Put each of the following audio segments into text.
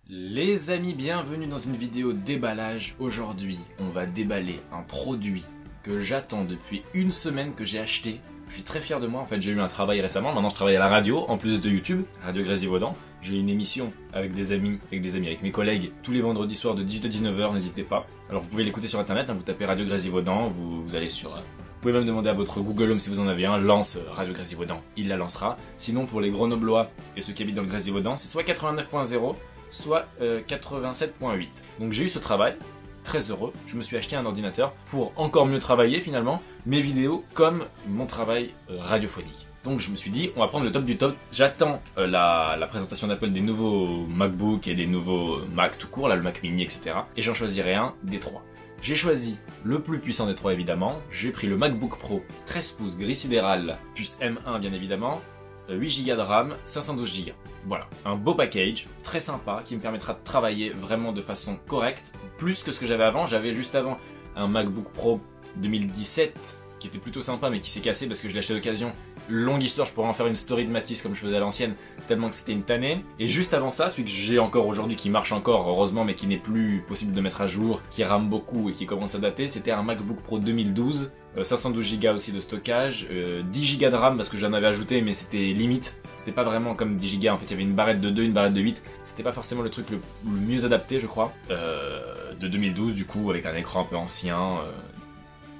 Les amis, bienvenue dans une vidéo déballage. Aujourd'hui, on va déballer un produit que j'attends depuis une semaine, que j'ai acheté. Je suis très fier de moi, en fait j'ai eu un travail récemment, maintenant je travaille à la radio, en plus de YouTube, Radio Grésivaudan. J'ai une émission avec des amis, avec mes collègues, tous les vendredis soirs de 18 à 19h, n'hésitez pas. Alors vous pouvez l'écouter sur internet, vous tapez Radio Grésivaudan, vous allez sur... Vous pouvez même demander à votre Google Home si vous en avez un, lance Radio Grésivaudan, il la lancera. Sinon pour les Grenoblois et ceux qui habitent dans le Grésivaudan, c'est soit 89.0, soit 87.8. Donc j'ai eu ce travail, très heureux, je me suis acheté un ordinateur pour encore mieux travailler finalement mes vidéos comme mon travail radiophonique. Donc je me suis dit, on va prendre le top du top. J'attends la présentation d'Apple des nouveaux MacBook et des nouveaux Mac tout court, là le Mac mini, etc. Et j'en choisirai un des trois. J'ai choisi le plus puissant des trois évidemment. J'ai pris le MacBook Pro 13 pouces gris sidéral, puce M1 bien évidemment, 8 Go de RAM, 512 Go. Voilà, un beau package, très sympa, qui me permettra de travailler vraiment de façon correcte, plus que ce que j'avais avant. J'avais juste avant un MacBook Pro 2017, qui était plutôt sympa, mais qui s'est cassé parce que je l'ai acheté d'occasion. Longue histoire, je pourrais en faire une story de Matisse comme je faisais à l'ancienne, tellement que c'était une tannée. Et juste avant ça, celui que j'ai encore aujourd'hui, qui marche encore, heureusement, mais qui n'est plus possible de mettre à jour, qui rame beaucoup et qui commence à dater, c'était un MacBook Pro 2012, 512 Go aussi de stockage, 10 Go de RAM parce que j'en avais ajouté, mais c'était limite. C'était pas vraiment comme 10 Go, en fait, il y avait une barrette de 2, une barrette de 8. C'était pas forcément le truc le mieux adapté, je crois. De 2012, du coup, avec un écran un peu ancien,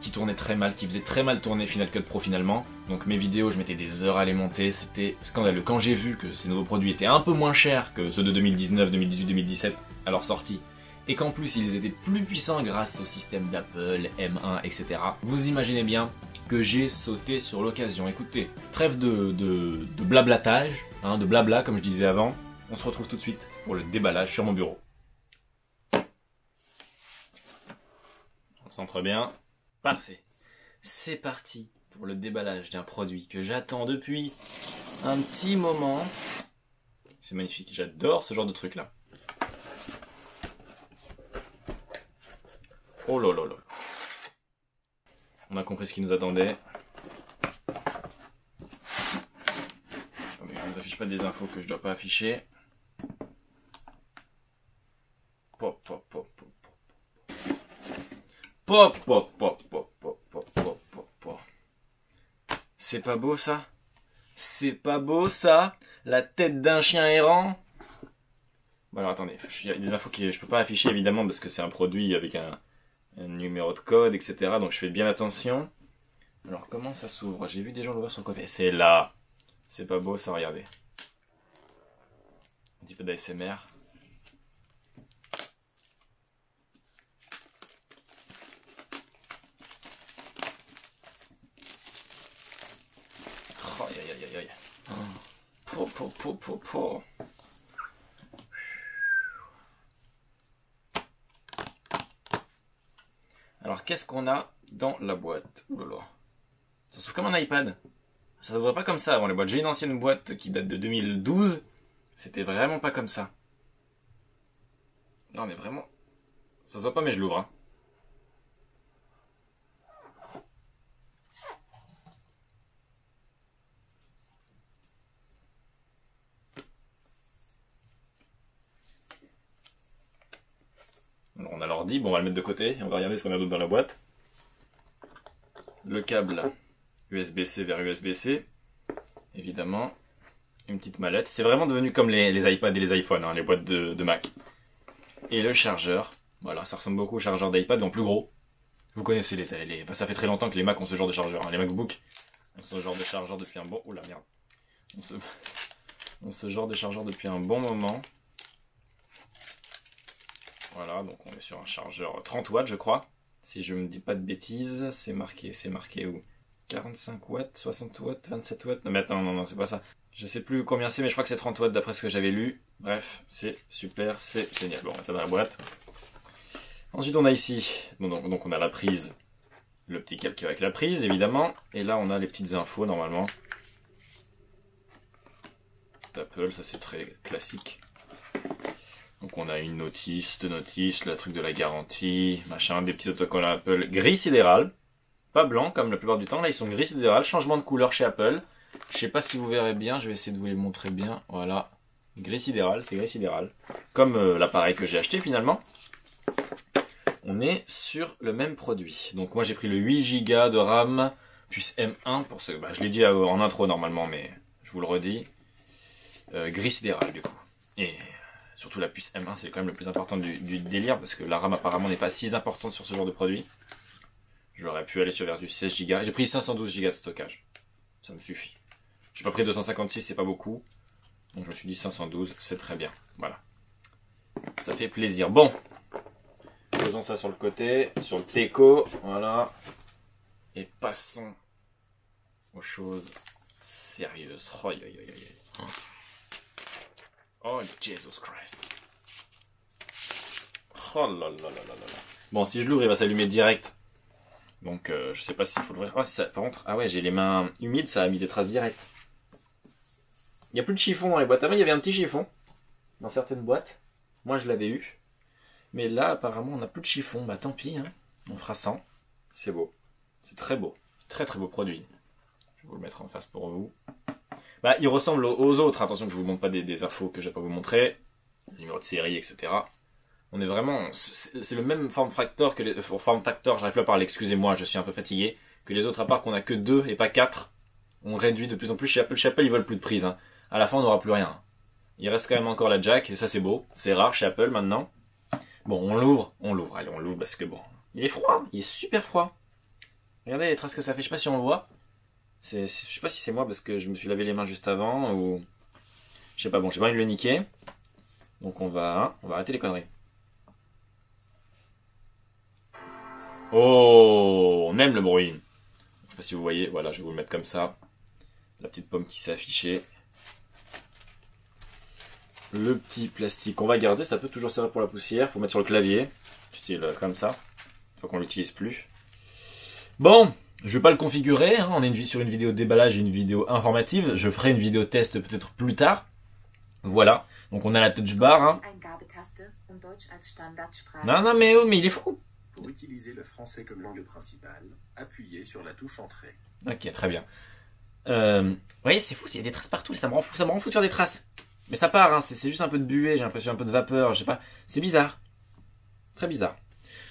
qui tournait très mal, qui faisait très mal tourner Final Cut Pro finalement. Donc mes vidéos, je mettais des heures à les monter, c'était scandaleux. Quand j'ai vu que ces nouveaux produits étaient un peu moins chers que ceux de 2019, 2018, 2017 à leur sortie, et qu'en plus ils étaient plus puissants grâce au système d'Apple, M1, etc. Vous imaginez bien que j'ai sauté sur l'occasion. Écoutez, trêve de blablatage, de blabla comme je disais avant. On se retrouve tout de suite pour le déballage sur mon bureau. On centre bien. Parfait. C'est parti pour le déballage d'un produit que j'attends depuis un petit moment. C'est magnifique, j'adore ce genre de truc là. Oh là là là. On a compris ce qui nous attendait. Attendez, je ne vous affiche pas des infos que je dois pas afficher. Pop, pop, pop, pop. Pop, pop, pop, pop, pop, pop, pop, pop, pop. C'est pas beau ça? C'est pas beau ça? La tête d'un chien errant? Bon alors attendez, il y a des infos que je peux pas afficher évidemment parce que c'est un produit avec un numéro de code, etc. Donc je fais bien attention. Alors comment ça s'ouvre? J'ai vu des gens l'ouvrir sur le côté. C'est là. C'est pas beau ça, regardez. Un petit peu d'ASMR. Oh, aïe aïe aïe aïe. Po, po, po, po, po. Alors qu'est-ce qu'on a dans la boîte? Ouh là là. Ça s'ouvre comme un iPad. Ça s'ouvrait pas comme ça avant les boîtes. J'ai une ancienne boîte qui date de 2012. C'était vraiment pas comme ça. Non mais vraiment. Ça se voit pas mais je l'ouvre. Hein. Alors, on a l'ordi, bon on va le mettre de côté et on va regarder ce qu'on a d'autre dans la boîte. Le câble USB-C vers USB-C, évidemment. Une petite mallette. C'est vraiment devenu comme les iPads et les iPhones, les boîtes de Mac. Et le chargeur. Voilà, ça ressemble beaucoup au chargeur d'iPad, mais en plus gros. Vous connaissez enfin, ça fait très longtemps que les Mac ont ce genre de chargeur. Les MacBook ont ce genre de chargeur depuis un bon... Oula, merde. Ont ce genre de chargeur depuis un bon moment. Voilà, donc on est sur un chargeur 30 watts, je crois. Si je me dis pas de bêtises, c'est marqué où? 45 watts, 60 watts, 27 watts. Non mais attends, non, c'est pas ça. Je sais plus combien c'est, mais je crois que c'est 30 watts d'après ce que j'avais lu. Bref, c'est super, c'est génial. Bon, on va mettre ça dans la boîte. Ensuite, on a ici, donc on a la prise, le petit câble qui va avec la prise, évidemment. Et là, on a les petites infos, normalement. D'Apple, ça c'est très classique. Donc on a une notice, deux notices, le truc de la garantie, machin, des petits autocollants Apple gris sidéral. Pas blanc comme la plupart du temps, là ils sont gris sidéral, changement de couleur chez Apple. Je sais pas si vous verrez bien, je vais essayer de vous les montrer bien, voilà. Gris sidéral, c'est gris sidéral. Comme l'appareil que j'ai acheté finalement. On est sur le même produit. Donc moi j'ai pris le 8 Go de RAM, puce M1 pour ce... je l'ai dit en intro normalement, mais je vous le redis. Gris sidéral du coup. Et surtout la puce M1, c'est quand même le plus important du délire, parce que la RAM apparemment n'est pas si importante sur ce genre de produit. J'aurais pu aller sur versus 16 Go. J'ai pris 512 Go de stockage. Ça me suffit. J'ai pas pris 256, c'est pas beaucoup. Donc je me suis dit 512, c'est très bien. Voilà. Ça fait plaisir. Bon. Posons ça sur le côté, sur le Teco, voilà. Et passons aux choses sérieuses. Oh, Jesus Christ. Oh là là là là là. Bon, si je l'ouvre, il va s'allumer direct. Donc, je sais pas s'il faut l'ouvrir. Oh, si ça, par contre, ah ouais, j'ai les mains humides, ça a mis des traces directes. Il n'y a plus de chiffon dans les boîtes. Avant, il y avait un petit chiffon dans certaines boîtes. Moi, je l'avais eu. Mais là, apparemment, on n'a plus de chiffon. Bah, tant pis, hein. On fera sans. C'est beau. C'est très beau. Très très beau produit. Je vais vous le mettre en face pour vous. Bah, il ressemble aux autres. Attention que je vous montre pas des infos que je vais pas vous montrer. Numéro de série, etc. On est vraiment... C'est le même form factor que les... Form factor, j'arrive plus à parler, excusez-moi, je suis un peu fatigué. Que les autres, à part qu'on a que 2 et pas 4. On réduit de plus en plus chez Apple. Chez Apple, ils veulent plus de prise, hein. À la fin, on n'aura plus rien. Il reste quand même encore la jack, et ça c'est beau. C'est rare chez Apple maintenant. Bon, on l'ouvre. Allez, on l'ouvre parce que bon... Il est froid, il est super froid. Regardez les traces que ça fait, je sais pas si on le voit. Je sais pas si c'est moi parce que je me suis lavé les mains juste avant ou... Je sais pas, bon, j'ai pas envie de le niquer. Donc on va arrêter les conneries. Oh, on aime le bruit. Je sais pas si vous voyez, voilà, je vais vous le mettre comme ça. La petite pomme qui s'est affichée. Le petit plastique qu'on va garder, ça peut toujours servir pour la poussière, pour mettre sur le clavier. Style comme ça. Une fois qu'on l'utilise plus. Bon, je vais pas le configurer, hein. On est sur une vidéo déballage et une vidéo informative. Je ferai une vidéo test peut-être plus tard. Voilà. Donc on a la touch bar. Hein. Non, mais il est fou. Pour utiliser le français comme langue principale, appuyez sur la touche entrée. Ok, très bien. Vous voyez, c'est fou, il y a des traces partout. Ça me rend fou de faire des traces. Mais ça part, hein. C'est juste un peu de buée, j'ai l'impression un peu de vapeur, je sais pas. C'est bizarre. Très bizarre.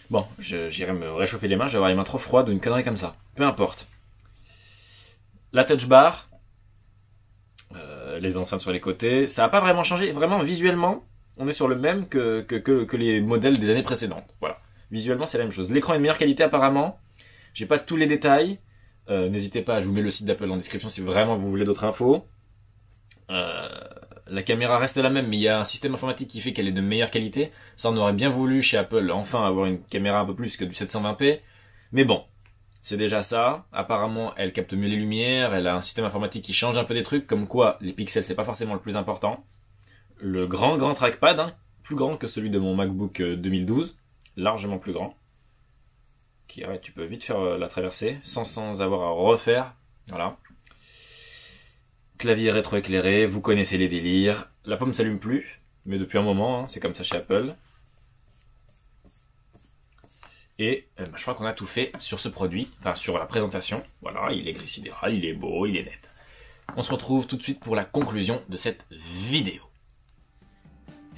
Bon, j'irai me réchauffer les mains, je vais avoir les mains trop froides ou une connerie comme ça. Peu importe. La touch bar. Les enceintes sur les côtés. Ça n'a pas vraiment changé. Vraiment, visuellement, on est sur le même que les modèles des années précédentes. Voilà. Visuellement, c'est la même chose. L'écran est de meilleure qualité apparemment. J'ai pas tous les détails. N'hésitez pas, je vous mets le site d'Apple en description si vraiment vous voulez d'autres infos. La caméra reste la même, mais il y a un système informatique qui fait qu'elle est de meilleure qualité. Ça, on aurait bien voulu chez Apple enfin avoir une caméra un peu plus que du 720p. Mais bon, c'est déjà ça. Apparemment, elle capte mieux les lumières. Elle a un système informatique qui change un peu des trucs, comme quoi les pixels c'est pas forcément le plus important. Le grand trackpad, hein, plus grand que celui de mon MacBook 2012, largement plus grand. Qui, ouais, tu peux vite faire la traversée sans avoir à refaire. Voilà. Clavier rétroéclairé, vous connaissez les délires. La pomme s'allume plus, mais depuis un moment, hein, c'est comme ça chez Apple. Et je crois qu'on a tout fait sur ce produit, enfin sur la présentation. Voilà, il est gris sidéral, il est beau, il est net. On se retrouve tout de suite pour la conclusion de cette vidéo.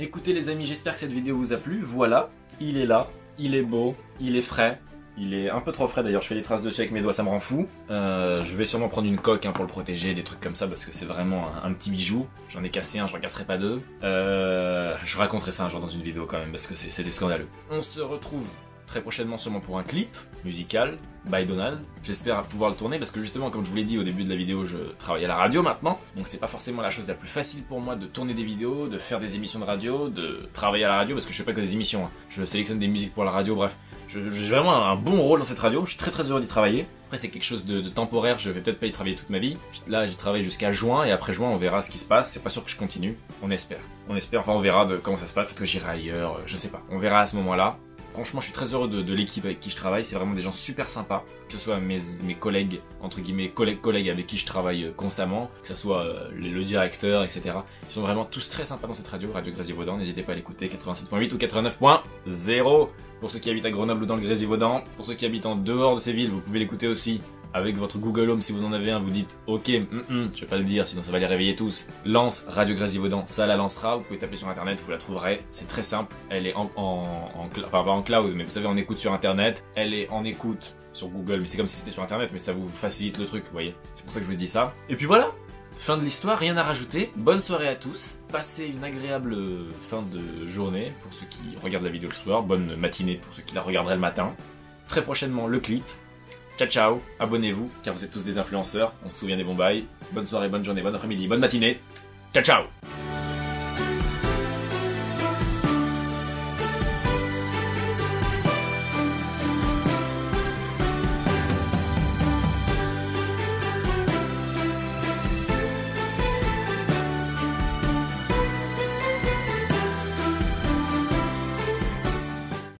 Écoutez les amis, j'espère que cette vidéo vous a plu. Voilà, il est là, il est beau, il est frais. Il est un peu trop frais d'ailleurs, je fais des traces dessus avec mes doigts, ça me rend fou. Je vais sûrement prendre une coque pour le protéger, des trucs comme ça, parce que c'est vraiment un petit bijou. J'en ai cassé un, je n'en casserai pas deux. Je raconterai ça un jour dans une vidéo quand même, parce que c'était scandaleux. On se retrouve très prochainement sûrement pour un clip musical, by Donald. J'espère pouvoir le tourner, parce que justement, comme je vous l'ai dit au début de la vidéo, je travaille à la radio maintenant. Donc c'est pas forcément la chose la plus facile pour moi de tourner des vidéos, de faire des émissions de radio, de travailler à la radio, parce que je fais pas que des émissions, hein. Je sélectionne des musiques pour la radio, bref. J'ai vraiment un bon rôle dans cette radio, je suis très heureux d'y travailler. Après c'est quelque chose de temporaire, je vais peut-être pas y travailler toute ma vie. Là j'y travaille jusqu'à juin et après juin on verra ce qui se passe, c'est pas sûr que je continue, on espère, enfin on verra de comment ça se passe, peut-être que j'irai ailleurs, je sais pas, on verra à ce moment-là. Franchement je suis très heureux de l'équipe avec qui je travaille, c'est vraiment des gens super sympas, que ce soit mes collègues, entre guillemets collègues avec qui je travaille constamment, que ce soit le directeur, etc. Ils sont vraiment tous très sympas dans cette radio, Radio Grésivaudan, n'hésitez pas à l'écouter, 86.8 ou 89.0. Pour ceux qui habitent à Grenoble ou dans le Grésivaudan, pour ceux qui habitent en dehors de ces villes, vous pouvez l'écouter aussi avec votre Google Home si vous en avez un, vous dites ok, je vais pas le dire sinon ça va les réveiller tous. Lance Radio Grésivaudan, ça la lancera, vous pouvez taper sur internet, vous la trouverez, c'est très simple, elle est enfin pas en cloud, mais vous savez en écoute sur internet, elle est en écoute sur Google, mais c'est comme si c'était sur internet, mais ça vous facilite le truc, vous voyez, c'est pour ça que je vous dis ça. Et puis voilà, fin de l'histoire, rien à rajouter, bonne soirée à tous, passez une agréable fin de journée pour ceux qui regardent la vidéo le soir, bonne matinée pour ceux qui la regarderaient le matin, très prochainement le clip. Ciao ciao, abonnez-vous, car vous êtes tous des influenceurs, on se souvient des bons bails. Bonne soirée, bonne journée, bon après-midi, bonne matinée. Ciao ciao.